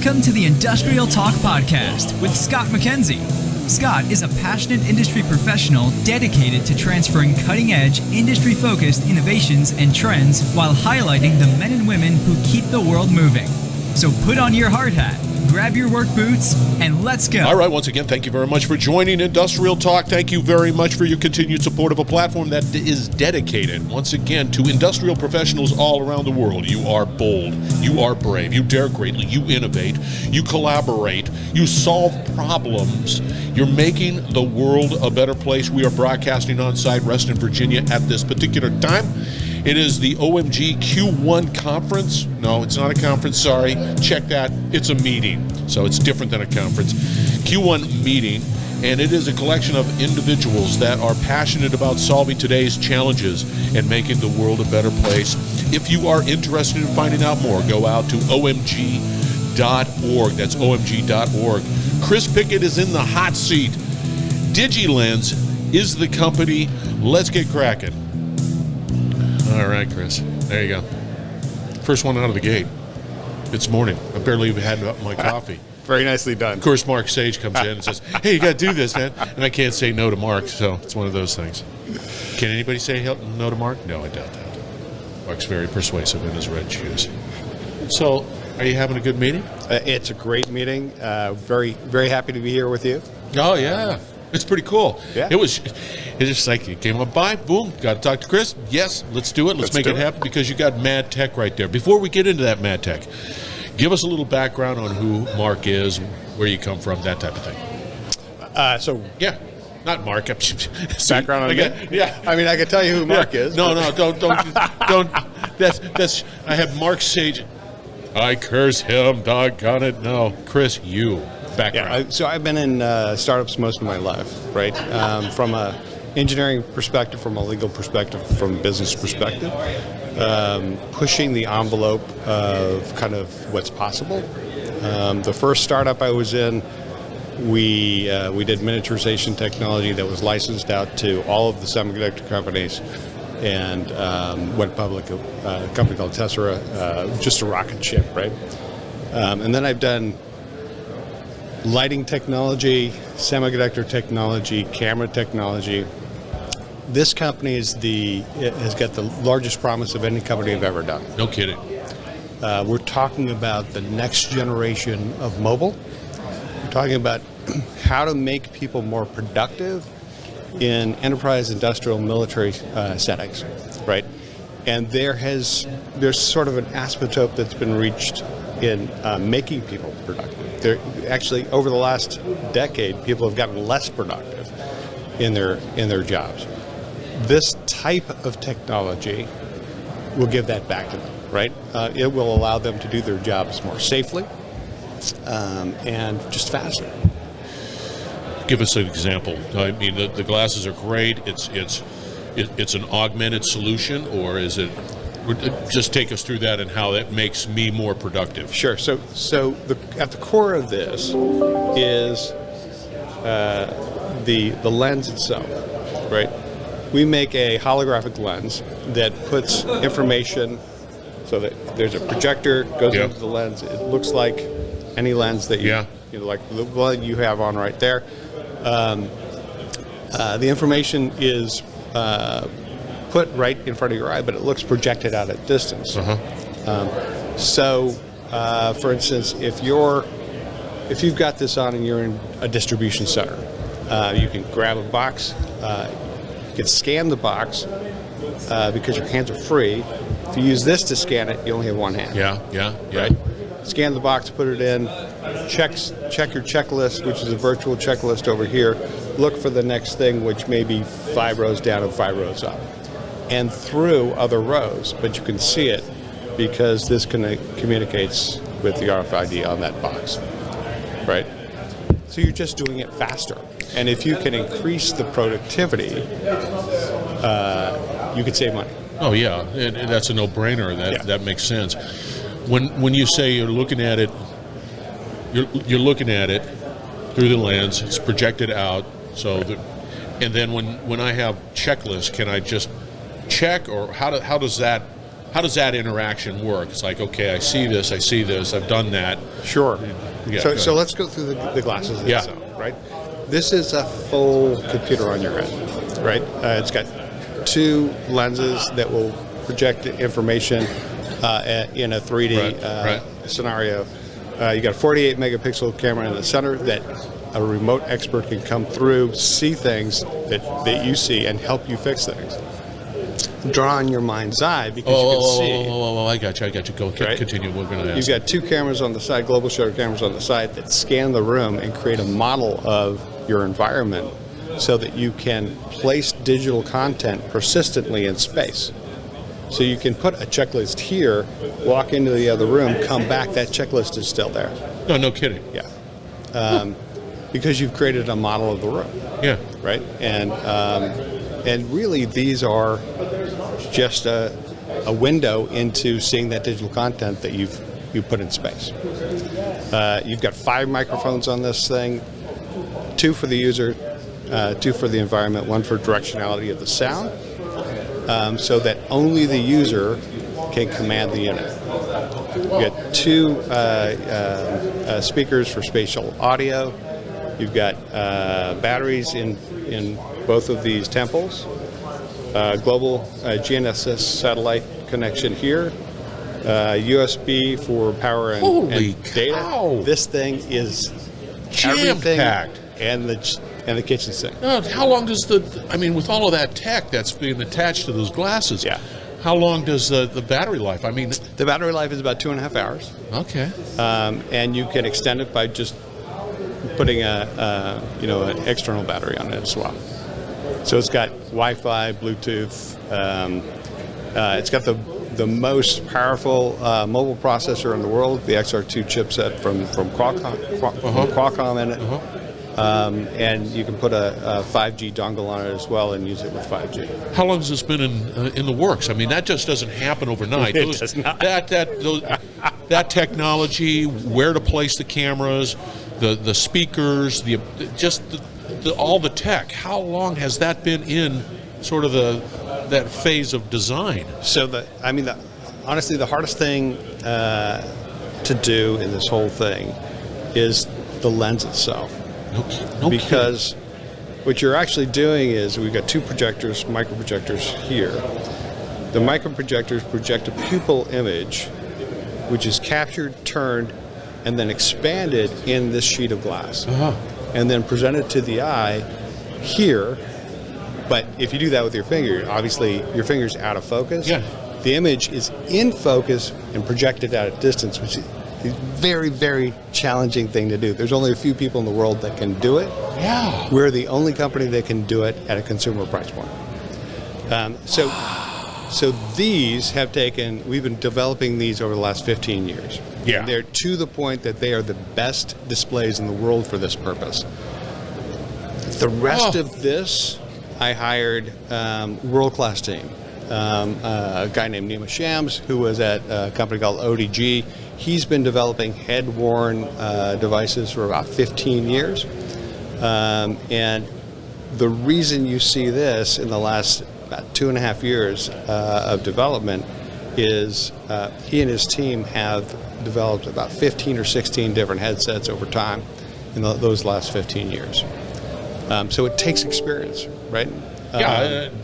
Welcome to the Industrial Talk Podcast with Scott MacKenzie. Scott is a passionate industry professional dedicated to transferring cutting-edge, industry-focused innovations and trends while highlighting the men and women who keep the world moving. So put on your hard hat, grab your work boots, and let's go. All right, once again, thank you very much for joining Industrial Talk. Thank you very much for your continued support of a platform that is dedicated, once again, to industrial professionals all around the world. You are bold, you are brave, you dare greatly, you innovate, you collaborate, you solve problems. You're making the world a better place. We are broadcasting on site, Reston, Virginia, at this particular time. It is the OMG Q1 conference. No, it's not a conference, sorry. Check that. It's a meeting. So it's different than a conference. Q1 Meeting, and it is a collection of individuals that are passionate about solving today's challenges and making the world a better place. If you are interested in finding out more, go out to omg.org. That's omg.org. Chris Pickett is in the hot seat. Digilens is the company. Let's get cracking. All right, Chris. There you go. First one out of the gate. It's morning. I barely even had my coffee. Very nicely done. Of course, Mark Sage comes in and says, hey, you got to do this, man. And I can't say no to Mark, so it's one of those things. Can anybody say no to Mark? No, I doubt that. Mark's very persuasive in his red shoes. So, are you having a good meeting? It's a great meeting. Very, very happy to be here with you. Oh, yeah. It's pretty cool. Yeah. It's just like it came up by, boom, got to talk to Chris. Yes, let's do it. Let's make it happen because you got mad tech right there. Before we get into that mad tech, give us a little background on who Mark is, where you come from, that type of thing. Yeah, not Mark. Background on me? Yeah. I mean, I can tell you who Mark is. No, don't. That's. I have Mark Sage. I curse him, doggone it. No, Chris, you. Background. Yeah, so I've been in startups most of my life, right? From a engineering perspective, from a legal perspective, from a business perspective, pushing the envelope of kind of what's possible. The first startup I was in, we did miniaturization technology that was licensed out to all of the semiconductor companies, and went public. A company called Tessera, just a rocket ship, right? And then I've done lighting technology, semiconductor technology, camera technology. This company has got the largest promise of any company I've ever done. No kidding. We're talking about the next generation of mobile. We're talking about how to make people more productive in enterprise, industrial, military settings, right? And there's sort of an asymptote that's been reached in making people productive. Actually, over the last decade, people have gotten less productive in their jobs. This type of technology will give that back to them, right? It will allow them to do their jobs more safely and just faster. Give us an example. I mean, the glasses are great. It's an augmented solution, or is it? Just take us through that and how that makes me more productive. Sure. So at the core of this is the lens itself, right? We make a holographic lens that puts information, so that there's a projector goes into the lens. It looks like any lens that you know, like the one you have on right there. The information is put right in front of your eye, but it looks projected out at distance. For instance, if you've got this on and you're in a distribution center, you can grab a box, you can scan the box because your hands are free. If you use this to scan it, you only have one hand. Yeah. Right? Scan the box, put it in, check your checklist, which is a virtual checklist over here. Look for the next thing, which may be 5 rows down and 5 rows up, and through other rows, but you can see it because this communicates with the RFID on that box, right? So you're just doing it faster. And if you can increase the productivity, you could save money. Oh, yeah, and that's a no-brainer. That makes sense. When you say you're looking at it, you're looking at it through the lens, it's projected out, and then when I have checklists, can I just check, or how does that how does that interaction work? It's like, okay, I see this, I've done that. Sure. Yeah, So let's go through the glasses Yeah. itself, right? This is a full computer on your head, right? It's got 2 lenses that will project information in a 3D Right. scenario. You got a 48 megapixel camera in the center that a remote expert can come through, see things that you see, and help you fix things. Draw in your mind's eye because you can see. I got you. Go Right. continue. We're going to You've got 2 cameras on the side, global shutter cameras on the side that scan the room and create a model of your environment so that you can place digital content persistently in space. So you can put a checklist here, walk into the other room, come back, that checklist is still there. No kidding. Yeah. Because you've created a model of the room. Yeah. Right? And really these are just a window into seeing that digital content that you put in space. You've got 5 microphones on this thing, 2 for the user, 2 for the environment, 1 for directionality of the sound, so that only the user can command the unit. You've got 2 speakers for spatial audio. You've got batteries in both of these temples. Global GNSS satellite connection here. USB for power and data. Cow. This thing is Jam-packed. and the kitchen sink. How long does with all of that tech that's being attached to those glasses, Yeah. how long does the battery life? The battery life is about 2.5 hours. Okay. And you can extend it by just putting an external battery on it as well. So it's got Wi-Fi, Bluetooth. It's got the most powerful mobile processor in the world, the XR2 chipset from Qualcomm in it. And you can put a 5G dongle on it as well and use it with 5G. How long has this been in the works? That just doesn't happen overnight. It does not. That technology, where to place the cameras, the speakers, all the tech. How long has that been in sort of that phase of design? So honestly, the hardest thing to do in this whole thing is the lens itself. No Because what you're actually doing is we've got 2 projectors, micro projectors here. The micro projectors project a pupil image, which is captured, turned, and then expanded in this sheet of glass. And then presented to the eye here. But if you do that with your finger, obviously your finger's out of focus. Yeah. The image is in focus and projected at a distance, which is a very, very challenging thing to do. There's only a few people in the world that can do it. Yeah. We're the only company that can do it at a consumer price point. So these have we've been developing these over the last 15 years. Yeah. And they're to the point that they are the best displays in the world for this purpose. The rest of this, I hired world-class team. A guy named Nima Shams, who was at a company called ODG. He's been developing head-worn devices for about 15 years. And the reason you see this in the last about 2.5 years of development is he and his team have developed about 15 or 16 different headsets over time in those last 15 years. So it takes experience, right?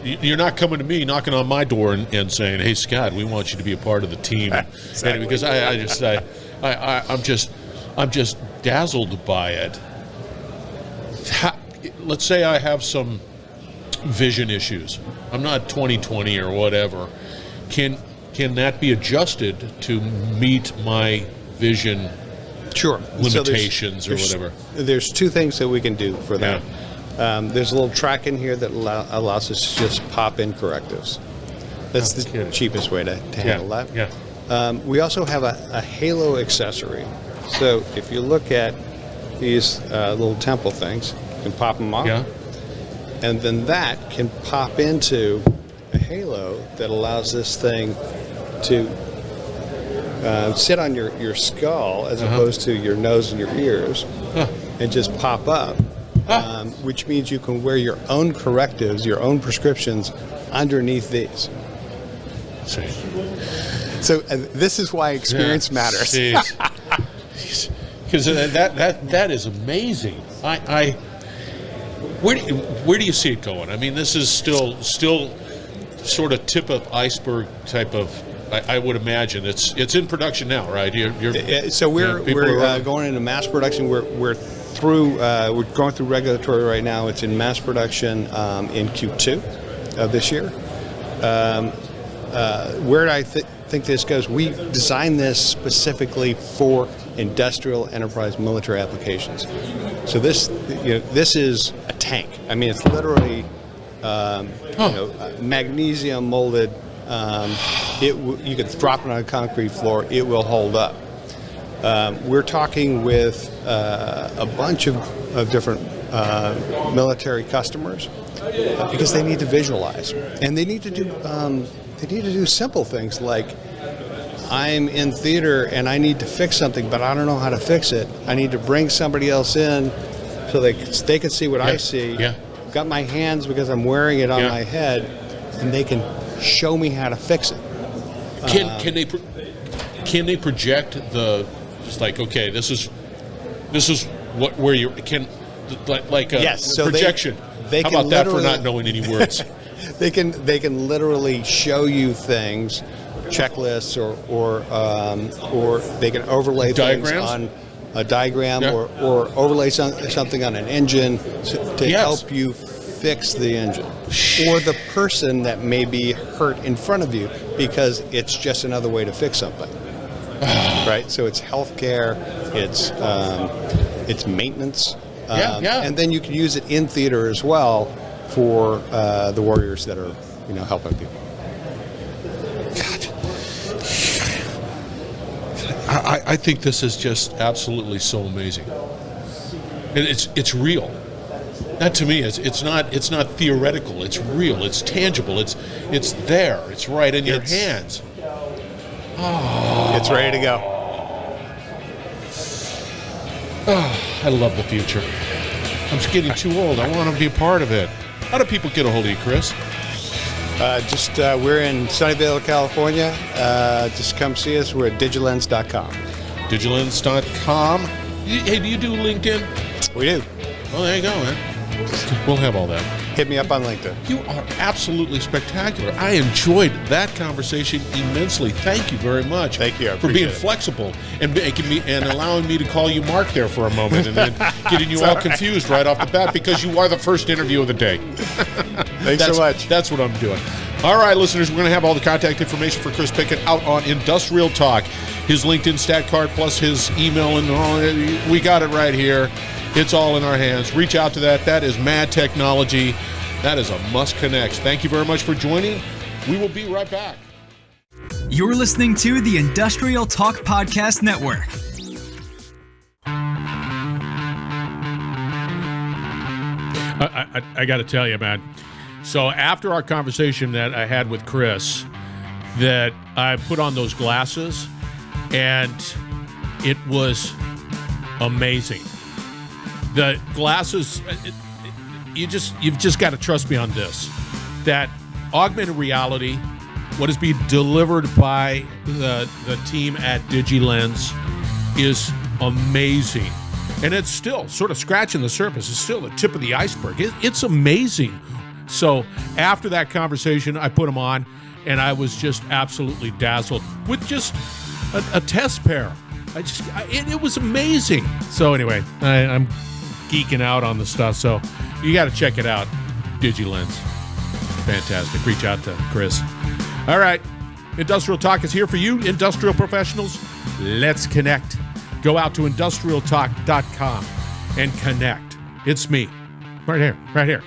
You're not coming to me, knocking on my door and saying, "Hey, Scott, we want you to be a part of the team." Exactly. And because I'm just dazzled by it. Let's say I have some vision issues. I'm not 20/20 or whatever. Can that be adjusted to meet my vision limitations or whatever? There's 2 things that we can do for that. There's a little track in here that allows us to just pop in correctives. That's the cheapest way to handle that. Yeah. We also have a halo accessory. So if you look at these little temple things, you can pop them off. Yeah. And then that can pop into a halo that allows this thing to sit on your skull as opposed to your nose and your ears and just pop up. Which means you can wear your own correctives, your own prescriptions underneath these. See. So this is why experience matters. Because that is amazing. Where do you see it going? I mean, this is still sort of tip of iceberg type of. I would imagine it's in production now, right? So we're going into mass production. We're going through regulatory right now. It's in mass production in Q2 of this year. Where I think this goes, we designed this specifically for industrial, enterprise, military applications. So this is a tank. I mean, it's literally magnesium molded. You could drop it on a concrete floor; it will hold up. We're talking with a bunch of different military customers because they need to visualize, and they need to do simple things like, I'm in theater and I need to fix something, but I don't know how to fix it. I need to bring somebody else in so they can see what I see. Yeah. Got my hands because I'm wearing it on my head, and they can show me how to fix it. Can they project just like, okay, this is where you can like a yes, so projection. They how can about that for not knowing any words? They can literally show you things, checklists, or they can overlay diagrams? things on a diagram, or overlay something on an engine to help you fix the engine, or the person that may be hurt in front of you because it's just another way to fix something. Right? So it's healthcare, it's maintenance, and then you can use it in theater as well for the warriors that are helping people. I think this is just absolutely so amazing, and it's real. That to me is it's not theoretical. It's real. It's tangible. It's there. It's right in your hands. Oh, it's ready to go. Oh, I love the future. I'm just getting too old. I want to be a part of it. How do people get a hold of you, Chris? We're in Sunnyvale, California. Just come see us. We're at digilens.com. Digilens.com. Hey, do you do LinkedIn? We do. Well, there you go, man. We'll have all that. Hit me up on LinkedIn. You are absolutely spectacular. I enjoyed that conversation immensely. Thank you very much. Thank you. I for being appreciate it. flexible and making me and allowing me to call you Mark there for a moment and then getting you all confused right off the bat because you are the first interview of the day. Thanks so much. That's what I'm doing. All right, listeners, we're going to have all the contact information for Chris Pickett out on Industrial Talk. His LinkedIn stat card plus his email and all. We got it right here. It's all in our hands. Reach out to that. That is Mad Technology. That is a must connect. Thank you very much for joining. We will be right back. You're listening to the Industrial Talk Podcast Network. I got to tell you, man. So after our conversation that I had with Chris, that I put on those glasses, and it was amazing. The glasses, you've just got to trust me on this. That augmented reality, what is being delivered by the team at Digilens, is amazing. And it's still sort of scratching the surface. It's still the tip of the iceberg. It's amazing. So after that conversation, I put them on, and I was just absolutely dazzled with just a test pair. It was amazing. So anyway, I'm geeking out on the stuff. So you got to check it out. Digilens. Fantastic. Reach out to Chris. All right. Industrial Talk is here for you, industrial professionals. Let's connect. Go out to industrialtalk.com and connect. It's me. Right here.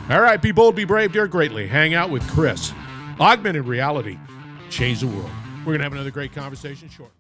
All right. Be bold, be brave, dare greatly. Hang out with Chris. Augmented reality. Change the world. We're going to have another great conversation shortly.